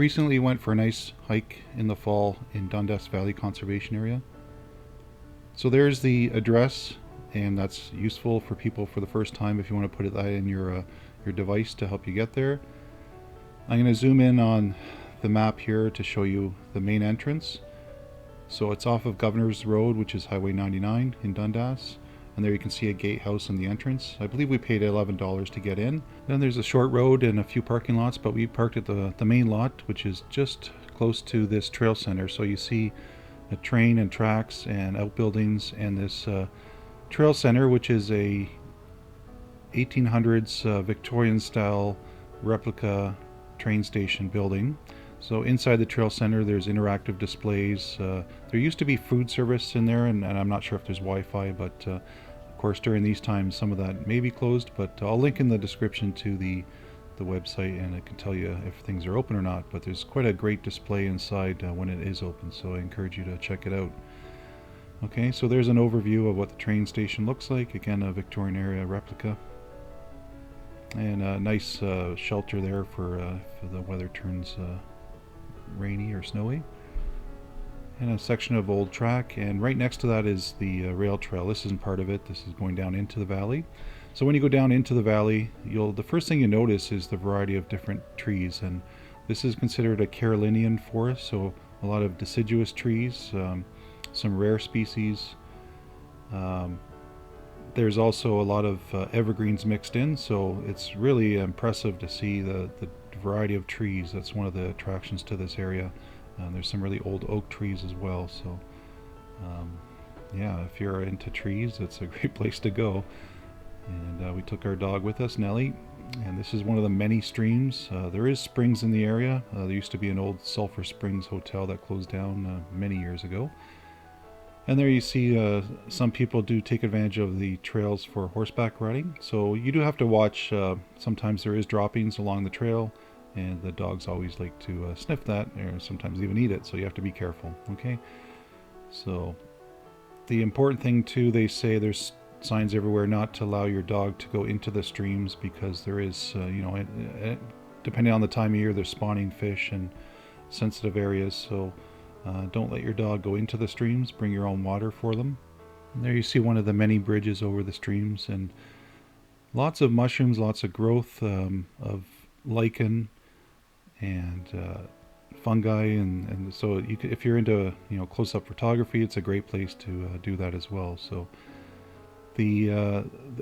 recently went for a nice hike in the fall in Dundas Valley Conservation Area. So there's the address, and that's useful for people for the first time if you want to put that in your device to help you get there. I'm going to zoom in on the map here to show you the main entrance. So it's off of Governor's Road, which is Highway 99 in Dundas. And there you can see a gatehouse in the entrance. I believe we paid $11 to get in. Then there's a short road and a few parking lots, but we parked at the main lot, which is just close to this trail center. So you see a train and tracks and outbuildings and this trail center, which is a 1800s Victorian style replica train station building. So inside the trail center there's interactive displays. There used to be food service in there, and I'm not sure if there's Wi-Fi, but of course during these times some of that may be closed, but I'll link in the description to the website and it can tell you if things are open or not. But there's quite a great display inside when it is open, so I encourage you to check it out. Okay, so there's an overview of what the train station looks like. Again, a Victorian era replica. And a nice shelter there for if the weather turns rainy or snowy. And a section of old track, and right next to that is the rail trail. This isn't part of it, this is going down into the valley. So when you go down into the valley, the first thing you notice is the variety of different trees, and this is considered a Carolinian forest, so a lot of deciduous trees, some rare species. There's also a lot of evergreens mixed in, so it's really impressive to see the variety of trees. That's one of the attractions to this area. There's some really old oak trees as well, so yeah, if you're into trees, it's a great place to go. And we took our dog with us, Nellie, and this is one of the many streams. There is springs in the area. There used to be an old Sulphur Springs hotel that closed down many years ago. And there you see some people do take advantage of the trails for horseback riding. So you do have to watch. Sometimes there is droppings along the trail, and the dogs always like to sniff that, or sometimes even eat it. So you have to be careful. Okay. So the important thing too, they say there's signs everywhere not to allow your dog to go into the streams, because there is, depending on the time of year, there's spawning fish and sensitive areas. So don't let your dog go into the streams. Bring your own water for them. And there you see one of the many bridges over the streams, and lots of mushrooms, lots of growth of lichen and fungi, and so if you're into close-up photography, it's a great place to do that as well. So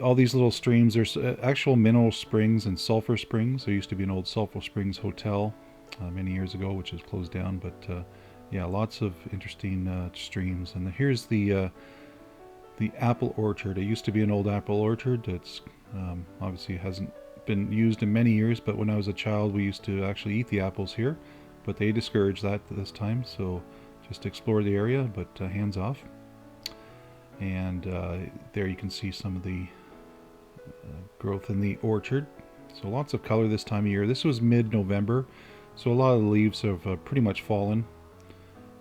all these little streams, there's actual mineral springs and sulfur springs. There used to be an old Sulphur Springs hotel many years ago, which is closed down, but yeah, lots of interesting streams. And here's the apple orchard. It used to be an old apple orchard. It's obviously hasn't been used in many years, but when I was a child we used to actually eat the apples here, but they discouraged that this time, so just explore the area, but hands off. And there you can see some of the growth in the orchard. So lots of color this time of year. This was mid-November, so a lot of the leaves have pretty much fallen.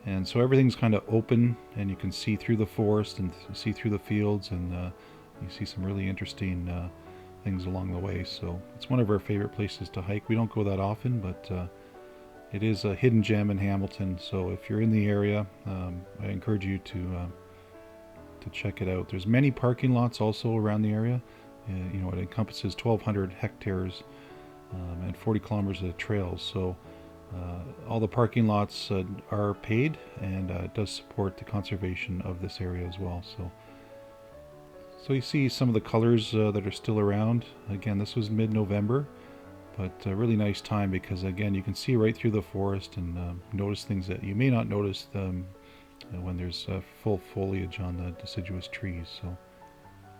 And so everything's kind of open, and you can see through the forest and see through the fields, and you see some really interesting things along the way. So it's one of our favorite places to hike. We don't go that often, but it is a hidden gem in Hamilton. So if you're in the area, I encourage you to check it out. There's many parking lots also around the area. It encompasses 1,200 hectares and 40 kilometers of trails. So all the parking lots are paid, and it does support the conservation of this area as well. So you see some of the colors that are still around. Again, this was mid-November, but a really nice time, because again you can see right through the forest and notice things that you may not notice when there's full foliage on the deciduous trees. So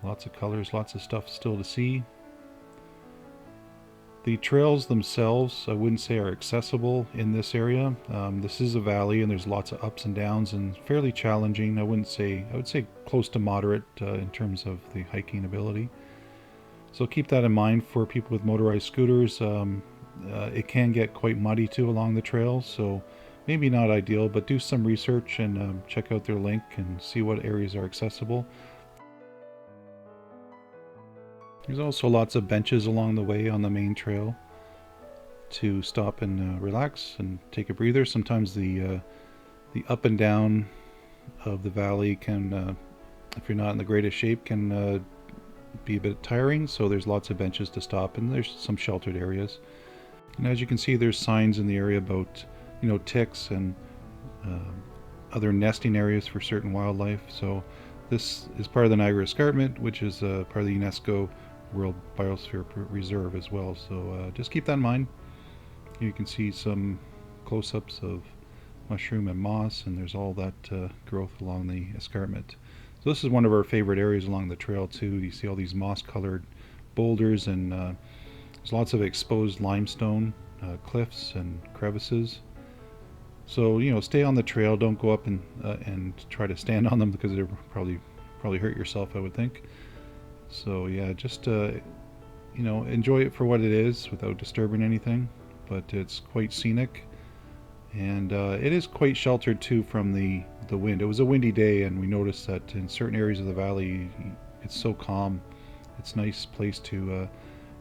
lots of colors, lots of stuff still to see. The trails themselves, I wouldn't say are accessible in this area. This is a valley, and there's lots of ups and downs, and fairly challenging. I would say close to moderate in terms of the hiking ability. So keep that in mind for people with motorized scooters. It can get quite muddy too along the trails, so maybe not ideal, but do some research and check out their link and see what areas are accessible. There's also lots of benches along the way on the main trail. to stop and relax and take a breather. Sometimes the up and down of the valley can, if you're not in the greatest shape, can be a bit tiring. So there's lots of benches to stop, and there's some sheltered areas. And as you can see, there's signs in the area about, ticks and other nesting areas for certain wildlife. So this is part of the Niagara Escarpment, which is part of the UNESCO World Biosphere Reserve as well. So just keep that in mind. You can see some close-ups of mushroom and moss, and there's all that growth along the escarpment. So this is one of our favorite areas along the trail too. You see all these moss-colored boulders, and there's lots of exposed limestone cliffs and crevices. So stay on the trail. Don't go up and try to stand on them, because they'll probably hurt yourself, I would think. So yeah, just enjoy it for what it is without disturbing anything. But it's quite scenic, and it is quite sheltered too from the wind. It was a windy day, and we noticed that in certain areas of the valley it's so calm. It's a nice place to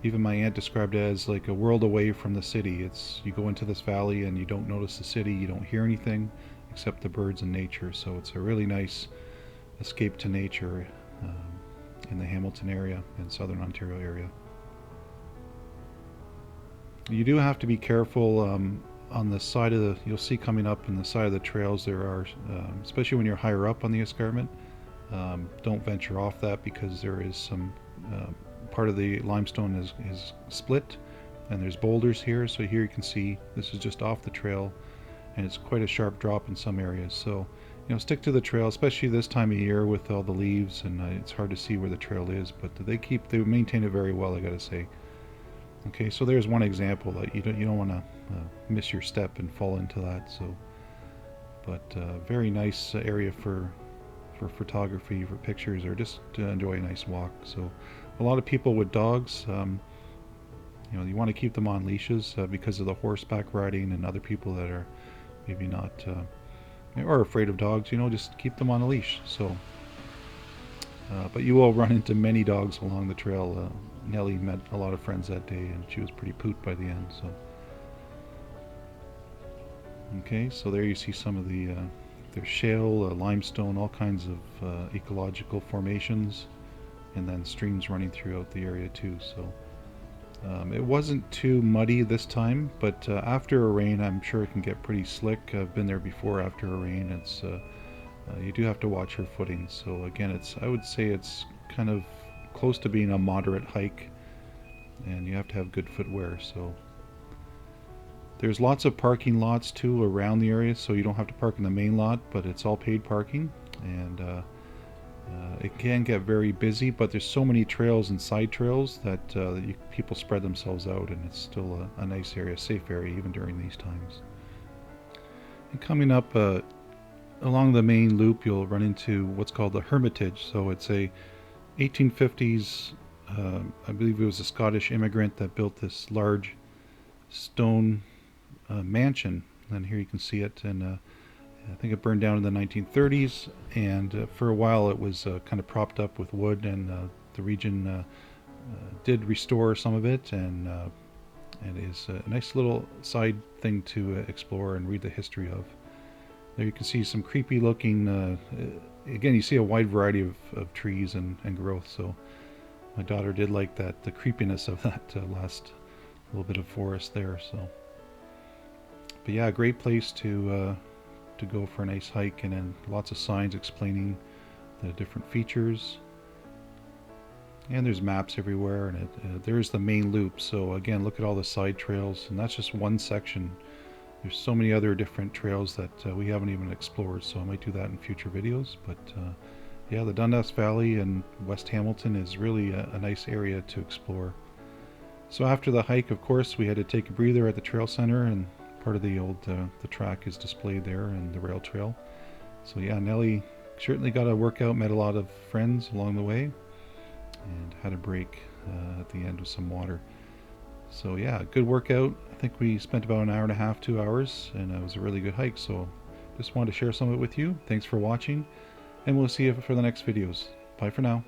even my aunt described it as like a world away from the city. You go into this valley and you don't notice the city, you don't hear anything except the birds and nature. So it's a really nice escape to nature in the Hamilton area and Southern Ontario area. You do have to be careful on the side of you'll see coming up in the side of the trails, there are, especially when you're higher up on the escarpment, don't venture off that, because there is some part of the limestone is split, and there's boulders here. So here you can see this is just off the trail, and it's quite a sharp drop in some areas. So stick to the trail, especially this time of year with all the leaves, and it's hard to see where the trail is, but they maintain it very well, I gotta say. Okay, so there's one example that you don't want to miss your step and fall into that. So, but very nice area for photography, for pictures, or just to enjoy a nice walk. So a lot of people with dogs, you want to keep them on leashes because of the horseback riding, and other people that are maybe not or afraid of dogs, just keep them on a leash. So but you will run into many dogs along the trail. Nellie met a lot of friends that day, and she was pretty pooped by the end. So okay, so there you see some of the there's shale, limestone, all kinds of ecological formations, and then streams running throughout the area too. So it wasn't too muddy this time, but after a rain, I'm sure it can get pretty slick. I've been there before after a rain. It's you do have to watch your footing. So again, I would say it's kind of close to being a moderate hike, and you have to have good footwear. So there's lots of parking lots too around the area, so you don't have to park in the main lot, but it's all paid parking, and it can get very busy, but there's so many trails and side trails that people spread themselves out, and it's still a nice area, safe area, even during these times. And coming up along the main loop, you'll run into what's called the Hermitage. So it's a 1850s, I believe it was a Scottish immigrant that built this large stone mansion, and here you can see it. And I think it burned down in the 1930s, and for a while it was kind of propped up with wood, and the region did restore some of it, and it is a nice little side thing to explore and read the history of. There you can see some creepy looking, again you see a wide variety of trees and growth, so my daughter did like that, the creepiness of that last little bit of forest there. So, but yeah, great place to go for a nice hike, and then lots of signs explaining the different features, and there's maps everywhere, and there's the main loop. So again, look at all the side trails, and that's just one section. There's so many other different trails that we haven't even explored, so I might do that in future videos. But yeah, the Dundas Valley and West Hamilton is really a nice area to explore. So after the hike, of course, we had to take a breather at the trail center, and part of the old the track is displayed there, and the rail trail. So yeah, Nellie certainly got a workout, met a lot of friends along the way, and had a break at the end with some water. So yeah, good workout. I think we spent about an hour and a half, 2 hours, and it was a really good hike. So just wanted to share some of it with you. Thanks for watching, and we'll see you for the next videos. Bye for now.